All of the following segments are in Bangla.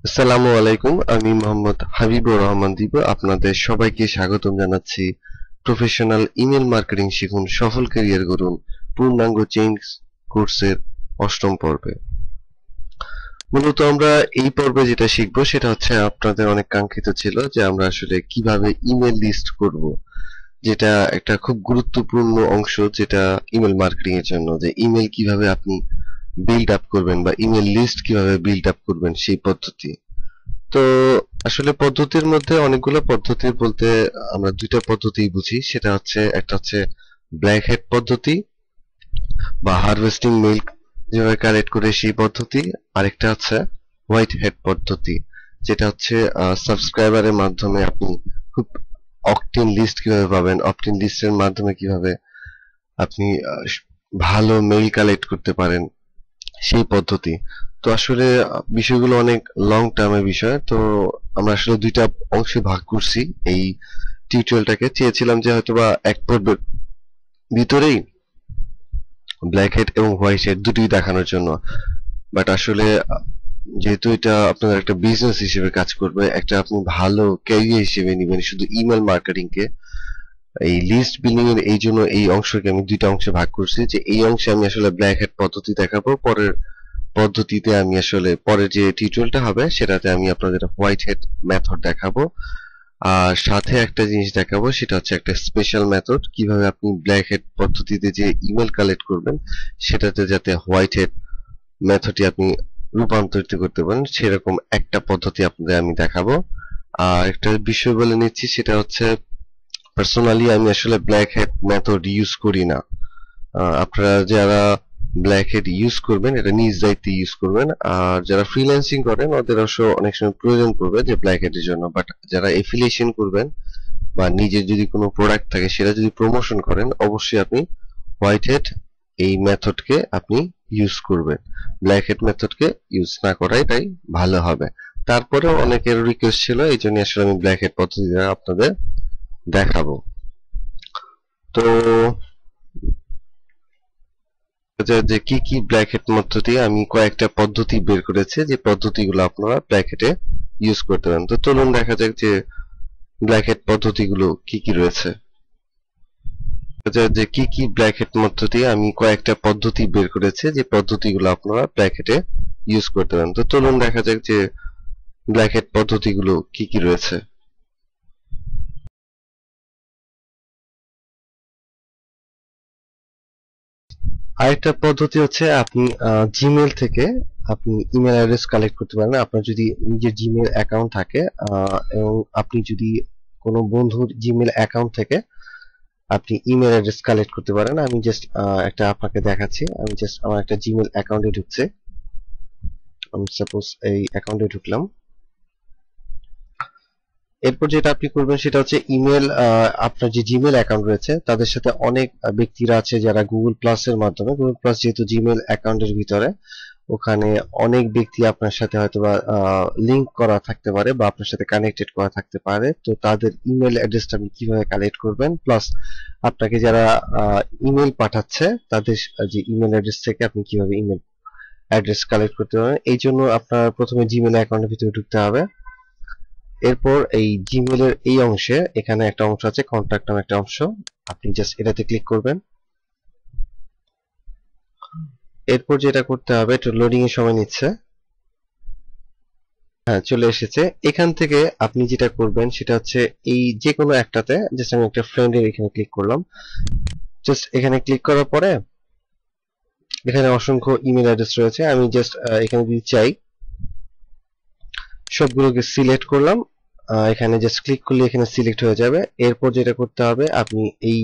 আসসালামু আলাইকুম, আমি মোহাম্মদ হাবিবুর রহমান দীপু আপনাদের সবাইকে স্বাগতম জানাচ্ছি প্রফেশনাল ইমেল মার্কেটিং শিখুন সফল ক্যারিয়ার গড়ুন পূর্ণাঙ্গ চেঞ্জ কোর্সের অষ্টম পর্বে। মূলত আমরা এই পর্বে যেটা শিখবো সেটা হচ্ছে আপনাদের অনেক কাঙ্ক্ষিত ছিল যে আমরা আসলে কিভাবে ইমেল লিস্ট করব, যেটা একটা খুব গুরুত্বপূর্ণ অংশ যেটা ইমেল মার্কেটিং এর জন্য, যে ইমেল কিভাবে আপনি বিল্ড আপ করবেন বা ইমেল লিস্ট কিভাবে বিল্ড আপ করবেন সেই পদ্ধতি। তো আসলে পদ্ধতির মধ্যে অনেকগুলো পদ্ধতি বলতে আমরা দুইটা পদ্ধতি বুঝি, সেটা হচ্ছে একটা হচ্ছে ব্ল্যাক হেড পদ্ধতি বা হারভেস্টিং মিল্ক যেভাবে কালেক্ট করে সেই পদ্ধতি, আরেকটা হচ্ছে হোয়াইট হেড পদ্ধতি যেটা হচ্ছে সাবস্ক্রাইবারের মাধ্যমে আপনি খুব অপটিন লিস্ট কিভাবে পাবেন, অপটিন লিস্টের মাধ্যমে কিভাবে আপনি ভালো মেইল কালেক্ট করতে পারেন সেই পদ্ধতি। তো আসলে বিষয়গুলো অনেক লং টার্মের বিষয়, তো আমরা আসলে দুইটা অংশে ভাগ করছি এই টিউটোরিয়ালটাকে। চেয়েছিলাম যে হয়তোবা এক পর্বের ভিতরেই ব্ল্যাক হেড এবং হোয়াইট হেড দুটোই দেখানোর জন্য, বাট আসলে যেহেতু এটা আপনার একটা বিজনেস হিসেবে কাজ করবে, একটা আপনি ভালো ক্যারিয়ার হিসেবে নেবেন শুধু ইমেল মার্কেটিং কে, এই লিস্ট বিল্ডিং এর এই জন্য এই অংশকে আমি দুইটা অংশে ভাগ করছি। যে এই অংশে আমি আসলে ব্ল্যাক হেড পদ্ধতি দেখাবো, পরের পদ্ধতিতে আমি আসলে পরের যে টিউটোরিয়ালটা হবে সেটাতে আমি আপনাদের হোয়াইট হেড মেথড দেখাবো। আর সাথে একটা জিনিস দেখাবো, সেটা হচ্ছে একটা স্পেশাল মেথড কিভাবে আপনি ব্ল্যাক হেড পদ্ধতিতে যে ইমেল কালেক্ট করবেন সেটাতে যাতে হোয়াইট হেড মেথডটি আপনি রূপান্তরিত করতে পারেন সেরকম একটা পদ্ধতি আপনাদের আমি দেখাবো। আর একটা বিষয় বলে নিচ্ছি, সেটা হচ্ছে পার্সোনালি আমি আসলে ব্ল্যাক হেড মেথড ইউজ করি না। আপনারা যারা ব্ল্যাক হেড ইউজ করবেন এটা নিজ দায়িত্বে ইউজ করবেন, আর যারা ফ্রিল্যান্সিং করেন ওদের অবশ্য অনেক সময় প্রয়োজন পড়বে যে ব্ল্যাক হেডের জন্য, বাট যারা এফিলিয়েশন করবেন বা নিজের যদি কোনো প্রোডাক্ট থাকে সেটা যদি প্রমোশন করেন অবশ্যই আপনি হোয়াইট হেড এই মেথডকে আপনি ইউজ করবেন, ব্ল্যাক হেড মেথডকে ইউজ না করাই তাই ভালো হবে। তারপরেও অনেকের রিকোয়েস্ট ছিল, এই জন্য আসলে আমি ব্ল্যাক হেড পদ্ধতিটা আপনাদের দেখাবো। তো যে কি কি ব্ল্যাক হেড পদ্ধতি, আমি কয়েকটা পদ্ধতি বের করেছি যে পদ্ধতিগুলো আপনারা ব্ল্যাক হেডে ইউজ করতে পারেন। তো চলুন দেখা যাক যে ব্ল্যাক হেড পদ্ধতিগুলো কি কি রয়েছে। যে কি কি ব্ল্যাক হেড পদ্ধতি, আমি কয়েকটা পদ্ধতি বের করেছি যে পদ্ধতিগুলো আপনারা ব্ল্যাক হেডে ইউজ করতে পারেন। তো চলুন দেখা যাক যে ব্ল্যাক হেড পদ্ধতিগুলো কি কি রয়েছে। আরেকটা পদ্ধতি হচ্ছে আপনি জিমেল থেকে আপনি ইমেল অ্যাড্রেস কালেক্ট করতে পারেন। আপনার যদি নিজের জিমেল অ্যাকাউন্ট থাকে এবং আপনি যদি কোনো বন্ধুর জিমেল অ্যাকাউন্ট থেকে আপনি ইমেল অ্যাড্রেস কালেক্ট করতে পারেন। আমি জাস্ট একটা আপনাকে দেখাচ্ছি। আমি জাস্ট আমার একটা জিমেল অ্যাকাউন্টে ঢুকছে, আমি সাপোজ এই অ্যাকাউন্টে ঢুকলাম। এরপর যেটা আপনি করবেন সেটা হচ্ছে ইমেল, আপনার যে জিমেল অ্যাকাউন্ট রয়েছে তাদের সাথে অনেক ব্যক্তিরা আছে যারা গুগল প্লাস এর মাধ্যমে, গুগল প্লাস যেহেতু জিমেল অ্যাকাউন্টের ভিতরে, ওখানে অনেক ব্যক্তি আপনার সাথে হয়তোবা লিংক করা থাকতে পারে বা আপনার সাথে কানেক্টেড করা থাকতে পারে। তো তাদের ইমেল অ্যাড্রেসটা আপনি কিভাবে কালেক্ট করবেন, প্লাস আপনাকে যারা ইমেল পাঠাচ্ছে তাদের যে ইমেল অ্যাড্রেস থেকে আপনি কিভাবে ইমেল অ্যাড্রেস কালেক্ট করতে পারেন, এই জন্য আপনার প্রথমে জিমেল অ্যাকাউন্টের ভিতরে ঢুকতে হবে। এরপর এই জিমেলের এই অংশে এখানে একটা অংশ আছে কন্ট্যাক্ট নামে একটা অংশ, আপনি জাস্ট এটাতে ক্লিক করবেন। এরপর যেটা করতে হবে, একটু লোডিং এর সময় নিচ্ছে। হ্যাঁ, চলে এসেছে। এখান থেকে আপনি যেটা করবেন সেটা হচ্ছে এই যে কোনো একটাতে, জাস্ট আমি একটা ফ্রেন্ডের এখানে ক্লিক করলাম। জাস্ট এখানে ক্লিক করার পরে এখানে অসংখ্য ইমেল অ্যাড্রেস রয়েছে। আমি জাস্ট এখানে যদি চাই সবগুলোকে সিলেক্ট করলাম, এখানে জাস্ট ক্লিক করলে এখানে সিলেক্ট হয়ে যাবে। এরপর যেটা করতে হবে, আপনি এই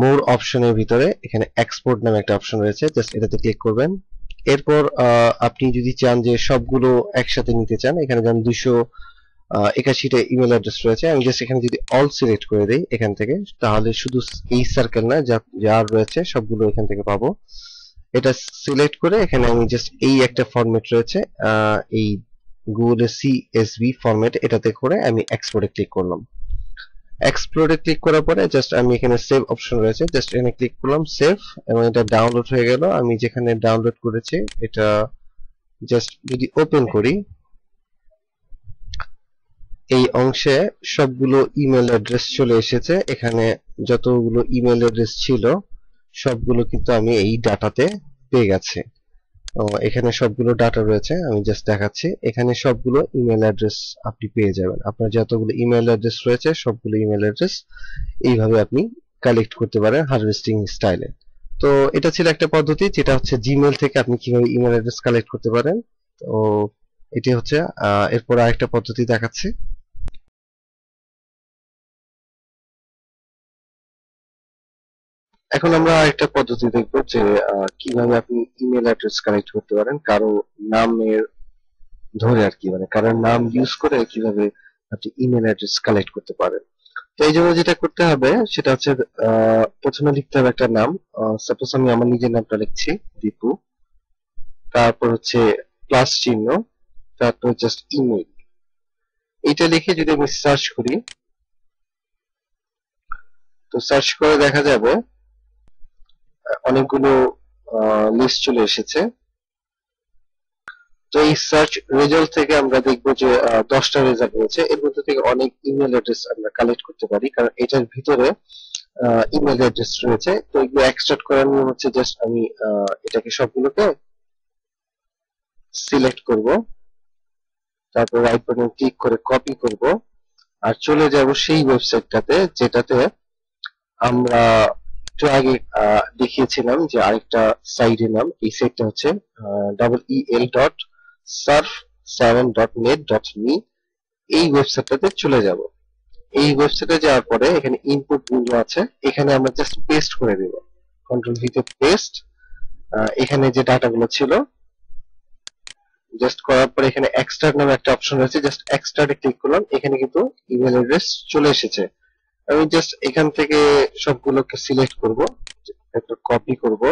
মোর অপশনের ভিতরে এখানে এক্সপোর্ট নামে একটা অপশন রয়েছে, জাস্ট এটাতে ক্লিক করবেন। এরপর আপনি যদি চান যে সবগুলো একসাথে নিতে চান, এখানে যেমন 281টা ইমেল অ্যাড্রেস রয়েছে, আমি জাস্ট এখানে যদি অল সিলেক্ট করে দিই এখান থেকে, তাহলে শুধু এই সার্কেল না যা রয়েছে সবগুলো এখান থেকে পাবো। এটা সিলেক্ট করে এখানে আমি জাস্ট এই একটা ফরম্যাট রয়েছে, এই গুগলের CSV ফরম্যাট, এটাতে করে আমি এক্সপোর্টে ক্লিক করলাম। এক্সপ্লোরে ক্লিক করার পরে জাস্ট আমি এখানে সেভ অপশন রয়েছে, জাস্ট এখানে ক্লিক করলাম সেভ, এবং এটা ডাউনলোড হয়ে গেল। আমি যেখানে ডাউনলোড করেছি এটা জাস্ট যদি ওপেন করি, এই অংশে সবগুলো ইমেল অ্যাড্রেস চলে এসেছে। এখানে যতগুলো ইমেল অ্যাড্রেস ছিল সবগুলো কিন্তু আমি এই ডাটাতে পেয়ে গেছি। এখানে সবগুলো ডাটা রয়েছে, আমি জাস্ট দেখাচ্ছি। এখানে সবগুলো ইমেল অ্যাড্রেস আপনি পেয়ে যাবেন। আপনার যতগুলো ইমেল অ্যাড্রেস রয়েছে সবগুলো ইমেল অ্যাড্রেস এইভাবে আপনি কালেক্ট করতে পারেন হারভেস্টিং স্টাইলে। তো এটা ছিল একটা পদ্ধতি, যেটা হচ্ছে জিমেল থেকে আপনি কিভাবে ইমেল অ্যাড্রেস কালেক্ট করতে পারেন। তো এটি হচ্ছে এরপর আরেকটা পদ্ধতি দেখাচ্ছি। এখন আমরা আরেকটা পদ্ধতি দেখব যে কিভাবে আপনি ইমেল অ্যাড্রেস কালেক্ট করতে পারেন কারো নামের ধরে আর কি, মানে কারোর নাম ইউজ করে কিভাবে আপনি ইমেল অ্যাড্রেস কালেক্ট করতে পারেন। তো এই জন্য যেটা করতে হবে সেটা হচ্ছে প্রথমে লিখতে হবে একটা নাম। সাপোজ আমি আমার নিজের নামটা লিখছি, দীপু। তারপর হচ্ছে প্লাস চিহ্ন, তারপর জাস্ট ইমেল। এটা লিখে যদি আমি সার্চ করি, তো সার্চ করে দেখা যাবে অনেকগুলো লিস্ট চলে এসেছে। তো এই সার্চ রেজাল্ট থেকে আমরা দেখবো যে 10টা রেজাল্ট রয়েছে। এর মধ্যে থেকে অনেক ইমেল অ্যাড্রেস আমরা কালেক্ট করতে পারি, কারণ এটার ভিতরে ইমেল অ্যাড্রেস রয়েছে। তো এগুলো এক্সট্রাক্ট করার নিয়ম হচ্ছে জাস্ট আমি এটাকে সবগুলোকে সিলেক্ট করব, তারপর রাইট বাটন ক্লিক করে কপি করব, আর চলে যাব সেই ওয়েবসাইটটাতে যেটাতে আমরা একটু আগে দেখিয়েছিলাম যে আরেকটা সাইটের নাম। এই সাইটটা হচ্ছে el.surf7.net.me। এই ওয়েবসাইটটাতে চলে যাব। এই ওয়েবসাইটে যাওয়ার পরে এখানে ইনপুট উইন্ডো আছে, এখানে আমরা জাস্ট পেস্ট করে দেব, কন্ট্রোল ভি তে পেস্ট। এখানে যে ডাটাগুলো ছিল জাস্ট করার পরে এখানে এক্সট্রাক্ট নামে একটা অপশন রয়েছে, জাস্ট এক্সট্রাক্টে ক্লিক করলাম। এখানে কিন্তু ইমেল অ্যাড্রেস চলে এসেছে। আমি জাস্ট এখান থেকে সবগুলোকে সিলেক্ট করব, একটা কপি করব।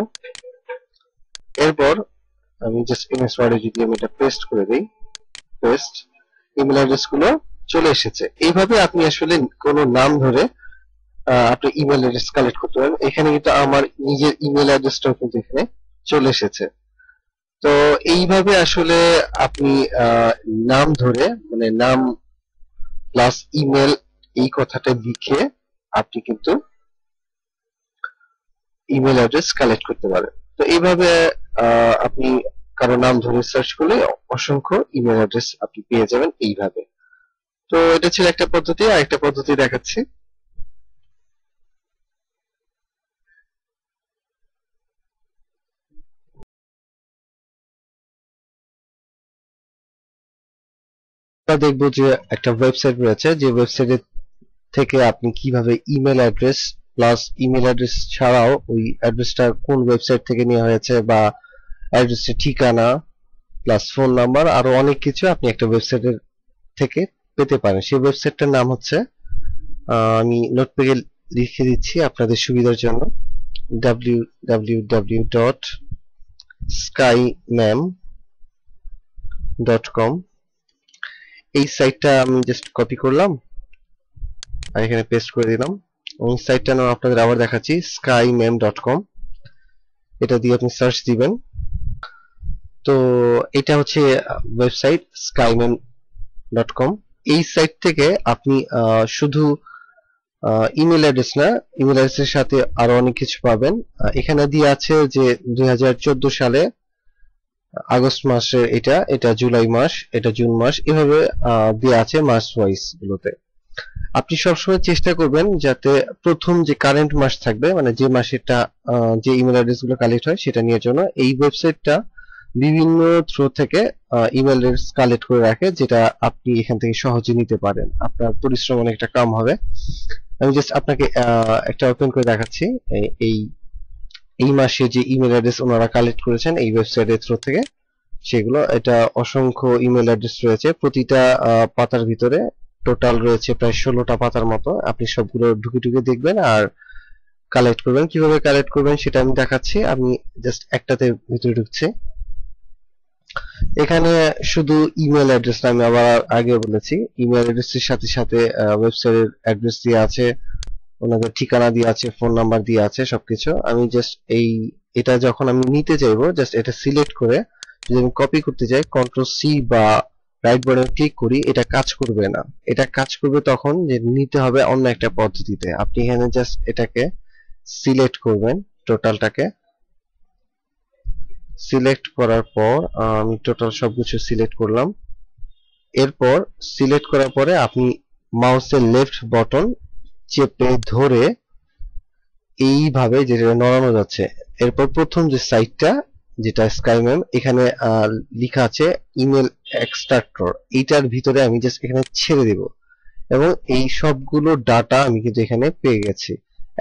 এরপর আমি জাস্ট এমএস ওয়ার্ডে যদি আমি এটা পেস্ট করে দেই, পেস্ট, ইমেল অ্যাড্রেস গুলো চলে এসেছে। এইভাবে আপনি আসলে কোনো নাম ধরে আপনি ইমেল অ্যাড্রেস কালেক্ট করতে পারেন। এখানে কিন্তু আমার নিজের ইমেল অ্যাড্রেসটাও কিন্তু এখানে চলে এসেছে। তো এইভাবে আসলে আপনি নাম ধরে, মানে নাম প্লাস ইমেল এই কথাটা লিখে আপনি কিন্তু ইমেল অ্যাড্রেস কালেক্ট করতে পারেন। তো এইভাবে আপনি কারো নাম ধরে সার্চ করলে অসংখ্য ইমেল অ্যাড্রেস আপনি পেয়ে যাবেন এইভাবে। তো এটা ছিল একটা পদ্ধতি। আর একটা পদ্ধতি দেখাচ্ছি। আমরা দেখবো যে একটা ওয়েবসাইট রয়েছে, যে ওয়েবসাইটে থেকে আপনি কিভাবে email address plus email address ছাড়াও ওই অ্যাড্রেসটা কোন ওয়েবসাইট থেকে নেওয়া হয়েছে বা অ্যাড্রেসের ঠিকানা প্লাস ফোন নাম্বার আরো অনেক কিছু আপনি একটা ওয়েবসাইটের থেকে পেতে পারেন। সেই ওয়েবসাইটটার নাম হচ্ছে, আমি নোটপ্যাডে লিখে দিচ্ছি আপনাদের সুবিধার জন্য, www.skymem.com। এই সাইটটা আমি জাস্ট কপি করলাম আর এখানে পেস্ট করে দিলাম। এবং সাইটটার নাম আপনাদের আবার দেখাচ্ছি, skymem.com। এটা দিয়ে আপনি সার্চ দিবেন। তো এটা হচ্ছে ওয়েবসাইট skymem.com। এই সাইট থেকে আপনি শুধু ইমেল অ্যাড্রেস না, ইমেল অ্যাড্রেসের সাথে আরো অনেক কিছু পাবেন। এখানে দিয়ে আছে যে 2014 সালে আগস্ট মাসের, এটা জুলাই মাস, এটা জুন মাস, এভাবে দেওয়া আছে মাস ওয়াইজ গুলোতে। আপনি সবসময় চেষ্টা করবেন যাতে প্রথম যে কারেন্ট মাস থাকবে, মানে যে মাসেরটা যে ইমেল অ্যাড্রেস গুলো কালেক্ট হয় সেটা নেওয়ার জন্য। এই ওয়েবসাইটটা বিভিন্ন থ্রো থেকে ইমেল অ্যাড্রেস কালেক্ট করে রাখে, যেটা আপনি এখান থেকে সহজে নিতে পারেন। আপনার পরিশ্রম অনেকটা কম হবে। আমি জাস্ট আপনাকে একটা ওপেন করে দেখাচ্ছি। এই এই মাসে যে ইমেল অ্যাড্রেস ওনারা কালেক্ট করেছেন এই ওয়েবসাইটের থ্রু থেকে, সেগুলো, এটা অসংখ্য ইমেল অ্যাড্রেস রয়েছে। প্রতিটা পাতার ভিতরে টোটাল রয়েছে প্রায় 16টা পাতার মতো। আপনি সবগুলো ঢুকে ঢুকে দেখবেন আর কালেক্ট করবেন। কিভাবে কালেক্ট করবেন সেটা আমি দেখাচ্ছি। আমি জাস্ট একটাতে ভিতরে ঢুকছি। এখানে শুধু ইমেল অ্যাড্রেস না, আমি আবার আগে বলেছি, ইমেল অ্যাড্রেসের সাথে সাথে ওয়েবসাইটের অ্যাড্রেস দিয়ে আছে, ওনাদের ঠিকানা দিয়ে আছে, ফোন নাম্বার দিয়ে আছে, সবকিছু। আমি জাস্ট এটা যখন আমি নিতে চাইবো, জাস্ট এটা সিলেক্ট করে যদি আমি কপি করতে চাই, কন্ট্রোল সি বা রাইট বাটনে ক্লিক করি, এটা কাজ করবে না। এটা কাজ করবে তখন যে নিতে হবে অন্য একটা পদ্ধতিতে। আপনি এখানে জাস্ট এটাকে সিলেক্ট করবেন, টোটালটাকে সিলেক্ট করার পর আমি টোটাল সবকিছু সিলেক্ট করলাম। এরপর সিলেক্ট করার পরে আপনি মাউসের লেফট বাটন চেপে ধরে এইভাবে যেটা নড়ানো যাচ্ছে, এরপর প্রথম যে সাইটটা যেটা স্কাইম্যাম, এখানে লেখা আছে ইমেল এক্সট্রাক্টর, এইটার ভিতরে আমি জাস্ট এখানে ছেড়ে দেব এবং এই সবগুলো ডাটা আমি কিন্তু এখানে পেয়ে গেছি।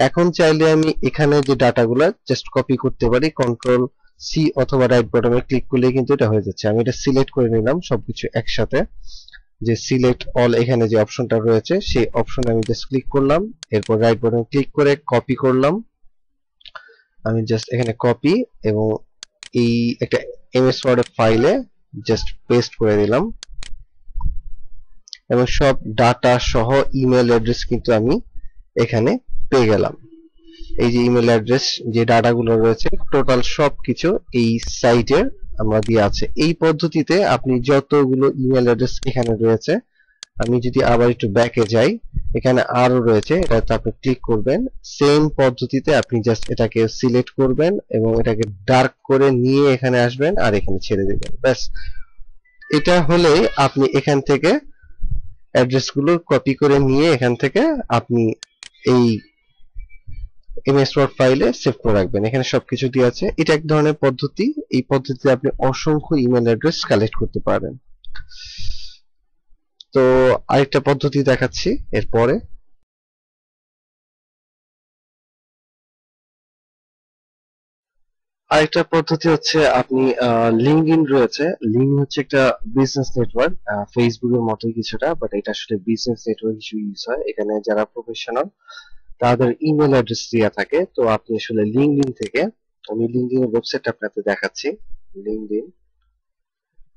এখন চাইলে আমি এখানে যে ডাটাগুলো জাস্ট কপি করতে পারি, কন্ট্রোল সি অথবা রাইট বাটনে ক্লিক করলে কিন্তু এটা হয়ে যাচ্ছে। আমি এটা সিলেক্ট করে নিলাম সবকিছু একসাথে, যে সিলেক্ট অল এখানে যে অপশনটা রয়েছে সেই অপশনে আমি জাস্ট ক্লিক করলাম, এরপর রাইট বাটনে ক্লিক করে কপি করলাম। আমি জাস্ট এখানে কপি এবং এই একটা এমএস ওয়ার্ড ফাইলে জাস্ট পেস্ট করে দিলাম এবং সব ডাটা সহ ইমেল অ্যাড্রেস কিন্তু আমি এখানে পেয়ে গেলাম। এই যে ইমেল অ্যাড্রেস যে ডাটাগুলো রয়েছে টোটাল সবকিছু এই সাইটের আমরা দিয়ে আছে। এই পদ্ধতিতে আপনি যতগুলো ইমেল অ্যাড্রেস এখানে রয়েছে, আমি যদি আবার একটু ব্যাকে যাই, এখানে আরো রয়েছে, এটাতে আপনি ক্লিক করবেন। সেম পদ্ধতিতে আপনি জাস্ট এটাকে সিলেক্ট করবেন এবং এটাকে ডার্ক করে নিয়ে এখানে আসবেন আর এখানে ছেড়ে দিবেন, ব্যাস। এটা হলে আপনি এখান থেকে অ্যাড্রেসগুলো কপি করে নিয়ে এখান থেকে আপনি এই এমএস ওয়ার্ড ফাইলে সেভ করে রাখবেন। এখানে সবকিছু দিয়ে আছে। এটা এক ধরনের পদ্ধতি। এই পদ্ধতিতে আপনি অসংখ্য ইমেল অ্যাড্রেস কালেক্ট করতে পারবেন। তো আরেকটা পদ্ধতি দেখাচ্ছি এরপরে। আরেকটা পদ্ধতি হচ্ছে আপনি লিঙ্কডইন রয়েছে। লিঙ্কডইন হচ্ছে একটা বিজনেস নেটওয়ার্ক, ফেসবুকের মতোই কিছুটা, বাট এটা আসলে বিজনেস নেটওয়ার্ক হিসেবে ইউজ হয়। এখানে যারা প্রফেশনাল তাদের ইমেল অ্যাড্রেস দেওয়া থাকে। তো আপনি আসলে লিঙ্কডইন থেকে, আমি লিঙ্কডইনের ওয়েবসাইটটা আপনাদের দেখাচ্ছি। লিঙ্কডইন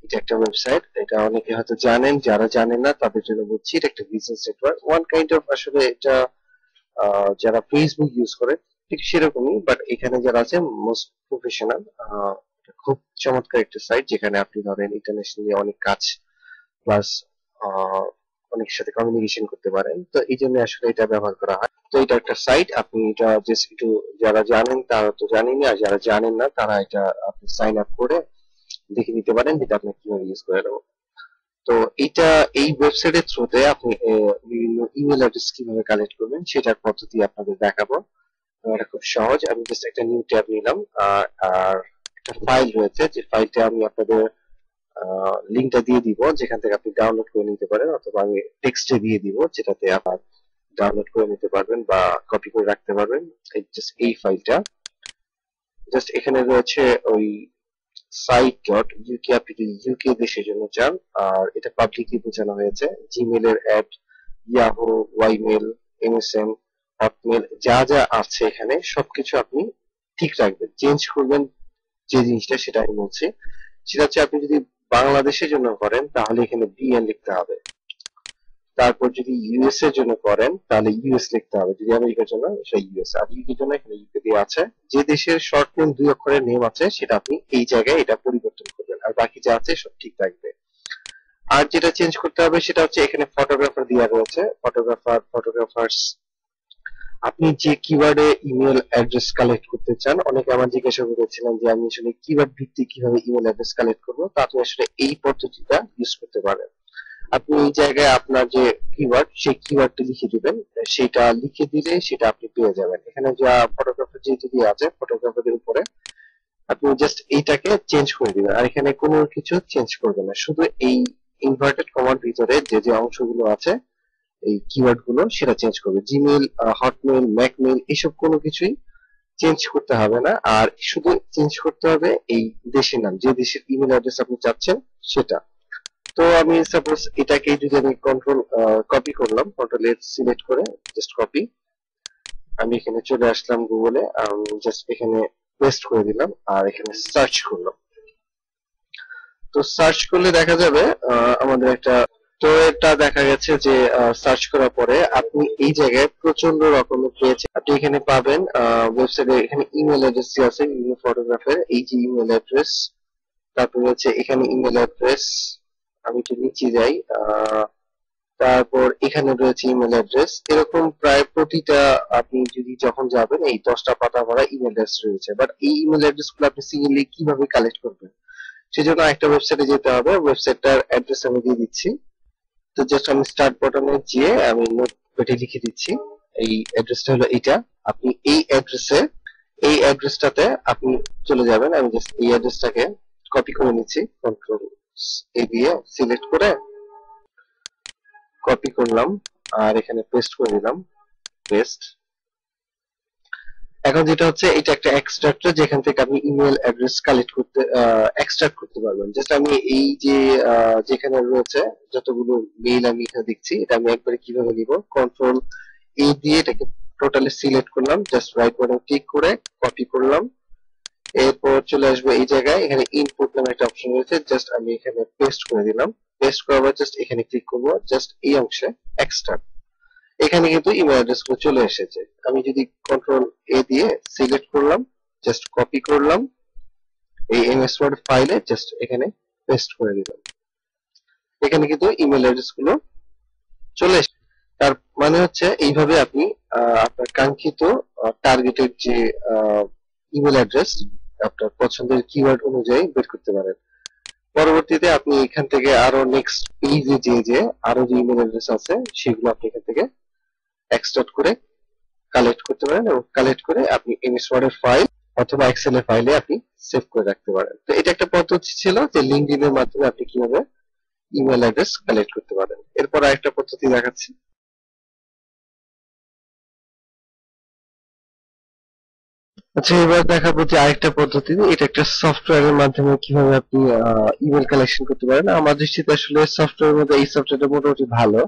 এটা একটা ওয়েবসাইট, এটা অনেকে হয়তো জানেন, যারা জানেন না তাদের জন্য বলছি। এটা একটা business network, one kind of আসলে এটা যারা ফেসবুক ইউজ করে ঠিক সেরকমই, বাট এখানে যারা আছে মোস্ট প্রফেশনাল। খুব চমৎকার একটা সাইট যেখানে আপনি ধরেন ইন্টারন্যাশনালি অনেক কাজ প্লাস অনেকের সাথে কমিউনিকেশন করতে পারেন। তো এই জন্য আসলে এটা ব্যবহার করা হয়। তো এটা একটা সাইট, আপনি এটা জাস্ট একটু, যারা জানেন তারা তো জানেনই, আর যারা জানেন না তারা এটা আপনি সাইন আপ করে দেখে নিতে পারেন যেটা আপনি কিভাবে ইউজ করে নেবো। তো এটা এই ওয়েবসাইটের থ্রুতে আপনি বিভিন্ন ইমেল অ্যাড্রেস কিভাবে কালেক্ট করবেন সেটার পদ্ধতি আপনাদের দেখাবো। এটা খুব সহজ। আমি জাস্ট একটা নিউ ট্যাব নিলাম, আর একটা ফাইল রয়েছে যে ফাইলটা আমি আপনাদের লিঙ্কটা দিয়ে দিব, যেখান থেকে আপনি ডাউনলোড করে নিতে পারেন, অথবা আমি টেক্সটে দিয়ে দিব যেটাতে আপনার ডাউনলোড করে নিতে পারবেন বা কপি করে রাখতে পারবেন। জাস্ট এই ফাইলটা জাস্ট এখানে রয়েছে ওই সাইট ডট ইউকে, আপনি যদি ইউকে দেশের জন্য চান, আর এটা পাবলিকলি বোঝানো হয়েছে। জিমেলের অ্যাড, ইয়াহু, ওয়াইমেল, এমএসএন, হটমেল যা যা আছে এখানে সবকিছু আপনি ঠিক রাখবেন, চেঞ্জ করবেন। যে জিনিসটা সেটা আমি বলছি, সেটা হচ্ছে আপনি যদি বাংলাদেশের জন্য করেন তাহলে এখানে বিএন লিখতে হবে। তারপর যদি ইউএস এর জন্য করেন তাহলে ইউএস লিখতে হবে, যদি আমেরিকার জন্য সেটা ইউএস, আর ইউকের জন্য এখানে ইউকে দিয়ে আছে। যে দেশের শর্ট নেম 2 অক্ষরের নেম আছে সেটা আপনি এই জায়গায় এটা পরিবর্তন করবেন, আর বাকি যা আছে সব ঠিক থাকবে। আর যেটা চেঞ্জ করতে হবে সেটা হচ্ছে এখানে ফটোগ্রাফার দেওয়া রয়েছে, ফটোগ্রাফার্স। আপনি যে কিওয়ার্ডে ইমেল অ্যাড্রেস কালেক্ট করতে চান, অনেকে আমার জিজ্ঞাসা করেছিলেন যে আমি আসলে কিওয়ার্ড ভিত্তিক কিভাবে ইমেল অ্যাড্রেস কালেক্ট করবো, তা আপনি আসলে এই পদ্ধতিটা ইউজ করতে পারেন। আপনি এই জায়গায় আপনার যে কিওয়ার্ড সেই কিওয়ার্ডটা লিখে দিবেন, সেটা লিখে দিলে সেটা আপনি পেয়ে যাবেন। এখানে যা ফটোগ্রাফার যেহেতু দিয়ে আছে, ফটোগ্রাফারের উপরে আপনি জাস্ট এইটাকে চেঞ্জ করে দিবেন, আর এখানে কোনো কিছু চেঞ্জ করবেন না, শুধু এই ইনভার্টেড কমার ভিতরে যে যে অংশগুলো আছে এই কিওয়ার্ড গুলো সেটা চেঞ্জ করবে। জিমেল, হটমেল, ম্যাকমেল এসব কোনো কিছুই চেঞ্জ করতে হবে না, আর শুধু চেঞ্জ করতে হবে এই দেশের নাম, যে দেশের ইমেল অ্যাড্রেস আপনি চাচ্ছেন সেটা। তো আমি সাপোজ এটাকে যদি আমি কন্ট্রোল কপি করলাম, কন্ট্রোল এ সিলেক্ট করে জাস্ট কপি, আমি এখানে চলে আসলাম গুগলে, জাস্ট এখানে পেস্ট করে দিলাম আর এখানে সার্চ করলাম। তো সার্চ করলে দেখা যাবে আমাদের একটা, তো এটা দেখা গেছে যে সার্চ করার পরে আপনি এই জায়গায় প্রচন্ড রকমের পেয়েছেন। আপনি এখানে পাবেন ওয়েবসাইটে, এখানে ইমেল অ্যাড্রেস আছে বিভিন্ন ফটোগ্রাফের, এই যে ইমেল অ্যাড্রেস, তারপরে হচ্ছে এখানে ইমেল অ্যাড্রেস, আমি একটু নিচে যাই। তারপর এখানে রয়েছে ইমেল অ্যাড্রেস। এরকম প্রায় প্রতিটা আপনি যদি যখন যাবেন এই 10টা পাতা ভরা ইমেল অ্যাড্রেস রয়েছে, বাট এই ইমেল অ্যাড্রেস গুলো আপনি সিঙ্গেলি কিভাবে কালেক্ট করবেন সেজন্য একটা ওয়েবসাইটে যেতে হবে। ওয়েবসাইটটার অ্যাড্রেস আমি দিয়ে দিচ্ছি। তো জাস্ট আমি স্টার্ট বাটনে গিয়ে আমি নোটপ্যাডে লিখে দিচ্ছি এই অ্যাড্রেসটা হলো এটা। আপনি এই অ্যাড্রেসটাতে আপনি চলে যাবেন। আমি জাস্ট এই অ্যাড্রেসটাকে কপি করে নিচ্ছি, কন্ট্রোল এ দিয়ে সিলেক্ট করে কপি করলাম আর এখানে পেস্ট করে দিলাম, পেস্ট। এখন যেটা হচ্ছে এটা একটা এক্সট্রাক্টর যেখান থেকে আপনি ইমেল অ্যাড্রেস কালেক্ট করতে এক্সট্রাক্ট করতে পারবেন। জাস্ট আমি এই যে যেখানে রয়েছে যতগুলো মেইল আমি এখানে দেখছি এটা আমি একবারে কিভাবে নিব, কন্ট্রোল এ দিয়ে এটাকে টোটালি সিলেক্ট করলাম, জাস্ট রাইট বাটন ক্লিক করে কপি করলাম। এরপর চলে আসবে এই জায়গায়, এখানে ইনপুট নামে একটা অপশন রয়েছে, জাস্ট আমি এখানে পেস্ট করে দিলাম। পেস্ট করার পর জাস্ট এখানে ক্লিক করব, জাস্ট এই অংশে এক্সট্রাক্ট। এখানে কিন্তু ইমেল অ্যাড্রেস গুলো চলে এসেছে। আমি যদি কন্ট্রোল এ দিয়ে সিলেক্ট করলাম, জাস্ট কপি করলাম, এই এমএস ওয়ার্ড ফাইলে জাস্ট এখানে পেস্ট করে দিলাম। এখানে কিন্তু ইমেল অ্যাড্রেস গুলো চলে এসেছে। তার মানে হচ্ছে এইভাবে আপনি আপনার কাঙ্ক্ষিত টার্গেটেড যে ইমেল অ্যাড্রেস আপনার পছন্দের কিওয়ার্ড অনুযায়ী বের করতে পারেন। পরবর্তীতে আপনি এখান থেকে আরো নেক্সট পেজে যে আরো যে ইমেল অ্যাড্রেস আছে সেগুলো আপনি এখান থেকে এক্সট্রাক্ট করে কালেক্ট করতে পারেন এবং কালেক্ট করে আপনি এমএস ওয়ার্ড এর ফাইল অথবা এক্সেল এর ফাইলে আপনি সেভ করে রাখতে পারেন। তো এটা একটা পদ্ধতি ছিল যে লিঙ্কডইন এর মাধ্যমে আপনি কিভাবে ইমেল অ্যাড্রেস কালেক্ট করতে পারেন। এরপর আরেকটা পদ্ধতি দেখাচ্ছি। আচ্ছা, এবার দেখাবো যে আরেকটা পদ্ধতি, এটা একটা সফটওয়্যারের মাধ্যমে কিভাবে আপনি ইমেল কালেকশন করতে পারেন। আমার দৃষ্টিতে আসলে সফটওয়্যারের মধ্যে এই সফটওয়্যারটা মোটামুটি ভালো।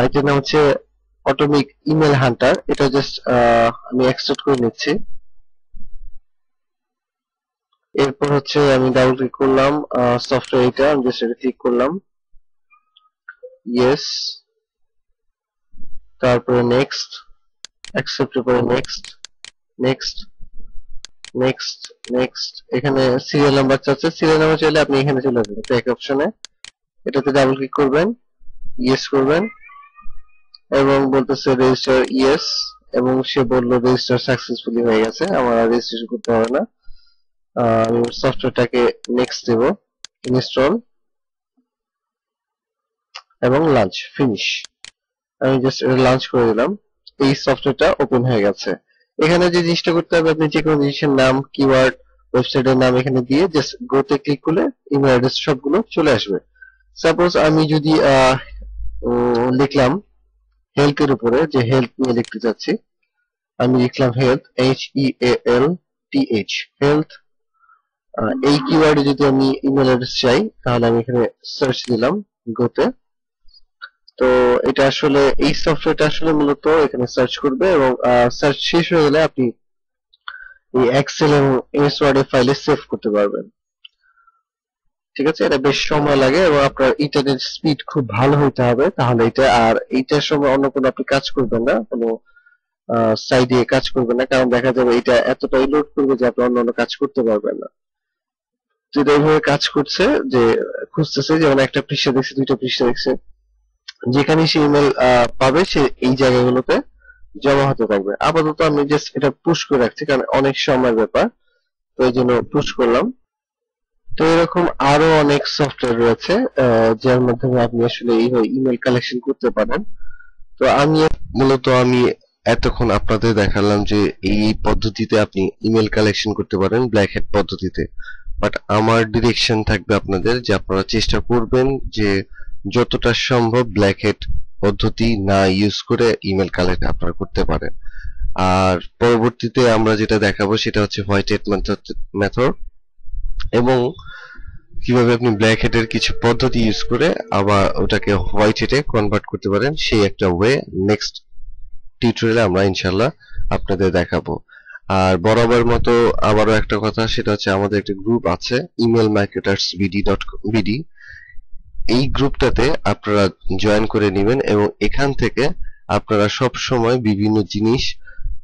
এটার নাম হচ্ছে অটোমিক ইমেল হান্টার। এটা জাস্ট আমি এক্সট্রাক্ট করে নিচ্ছি। এরপর হচ্ছে আমি ডাবল ক্লিক করলাম সফটওয়্যার, এটা আমি জাস্ট এটা ক্লিক করলাম, ইয়েস, তারপরে নেক্সট, অ্যাকসেপ্টের পরে নেক্সট, নেক্সট, নেক্সট, নেক্সট। এখানে সিরিয়াল নাম্বার চাচ্ছে, সিরিয়াল নাম্বার চাইলে আপনি এখানে চলে যাবেন ব্যাক অপশনে, এটাতে ডাবল ক্লিক করবেন, ইয়েস করবেন এবং বলতেছে রেজিস্টার ইয়েস, এবং সে বললো রেজিস্টার সাকসেসফুলি হয়ে গেছে, আমার আর রেজিস্ট্রেশন করতে হবে না। আমি সফটওয়্যারটাকে নেক্সট দেব, ইনস্টল এবং লঞ্চ, ফিনিশ। আমি জাস্ট এটা লঞ্চ করে দিলাম, এই সফটওয়্যারটা ওপেন হয়ে গেছে। এখানে যে জিনিসটা করতে হবে, আপনি যে কোনো জিনিসের নাম, কিওয়ার্ড, ওয়েবসাইটের নাম এখানে দিয়ে জাস্ট গোতে ক্লিক করলে ইমেল অ্যাড্রেস সবগুলো চলে আসবে। সাপোজ আমি যদি লিখলাম হেলথ এর উপরে, যে হেলথ নিয়ে লিখতে চাচ্ছি, আমি লিখলাম হেলথ, HEALTH, হেলথ। এই কিওয়ার্ডে যদি আমি ইমেল অ্যাড্রেস চাই তাহলে আমি এখানে সার্চ দিলাম গোতে। তো এটা আসলে এই সফটওয়্যারটা আসলে মূলত এখানে সার্চ করবে এবং সার্চ শেষ হয়ে গেলে আপনি এই এক্সেল এবং এমএস ওয়ার্ড এর ফাইলে সেভ করতে পারবেন। ঠিক আছে, এটা বেশ সময় লাগে এবং আপনার ইন্টারনেট স্পিড খুব ভালো হইতে হবে তাহলে এটা। আর এইটার সময় অন্য কোনো আপনি কাজ করবেন না, কোনো সাইডে কাজ করবেন না, কারণ দেখা যাবে এটা এতটাই লোড করবে যে আপনি অন্য কাজ করতে পারবেন না। তো এটা এইভাবে কাজ করছে যে খুঁজতেছে, যেমন একটা পৃষ্ঠা দেখছে, দুইটা পৃষ্ঠা দেখছে, যেখানে সে ইমেল পাবে সে এই জায়গাগুলোতে জমা হতে থাকবে। আপাতত আমি জাস্ট এটা পুশ করে রাখছি কারণ অনেক সময়ের ব্যাপার, তো এই জন্য পুশ করলাম। তো এরকম আরো অনেক সফটওয়্যার রয়েছে যার মাধ্যমে আপনি আসলে এইভাবে ইমেল কালেকশন করতে পারেন। তো আমি এতক্ষণ আপনাদের দেখালাম যে এই পদ্ধতিতে আপনি ইমেল কালেকশন করতে পারেন ব্ল্যাক হ্যাট পদ্ধতিতে। বাট আমার ডিরেকশন থাকবে আপনাদের যে আপনারা চেষ্টা করবেন যে যতটা সম্ভব ব্ল্যাক হ্যাট পদ্ধতি না ইউজ করে ইমেল কালেক্ট আপনারা করতে পারেন। আর পরবর্তীতে আমরা যেটা দেখাবো সেটা হচ্ছে হোয়াইট হ্যাট মেথড, এবং কিভাবে আপনি ব্ল্যাক হ্যাটের কিছু পদ্ধতি ইউজ করে আবার ওটাকে হোয়াইট হ্যাটে কনভার্ট করতে পারেন, সেই একটা ওয়ে নেক্সট টিউটোরিয়ালে আমরা ইনশাল্লাহ আপনাদের দেখাবো। আর বরাবর মতো আবারও একটা কথা, সেটা হচ্ছে আমাদের একটা গ্রুপ আছে ইমেল মার্কেটার্স বিডি। এই গ্রুপটাতে আপনারা জয়েন করে নেবেন এবং এখান থেকে আপনারা সব সময় বিভিন্ন জিনিস,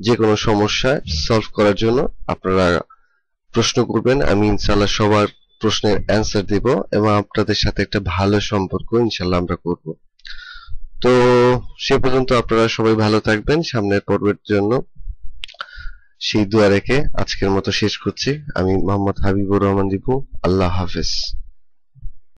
যে কোনো সমস্যা সলভ করার জন্য আপনারা প্রশ্ন করবেন। আমি ইনশাল্লাহ সবার প্রশ্নের অ্যান্সার দিব এবং আপনাদের সাথে একটা ভালো সম্পর্ক ইনশাল্লাহ আমরা করব। তো সে পর্যন্ত আপনারা সবাই ভালো থাকবেন, সামনের পর্বের জন্য সেই দোয়া রেখে আজকের মতো শেষ করছি। আমি মোহাম্মদ হাবিবুর রহমান দীপু। আল্লাহ হাফেজ।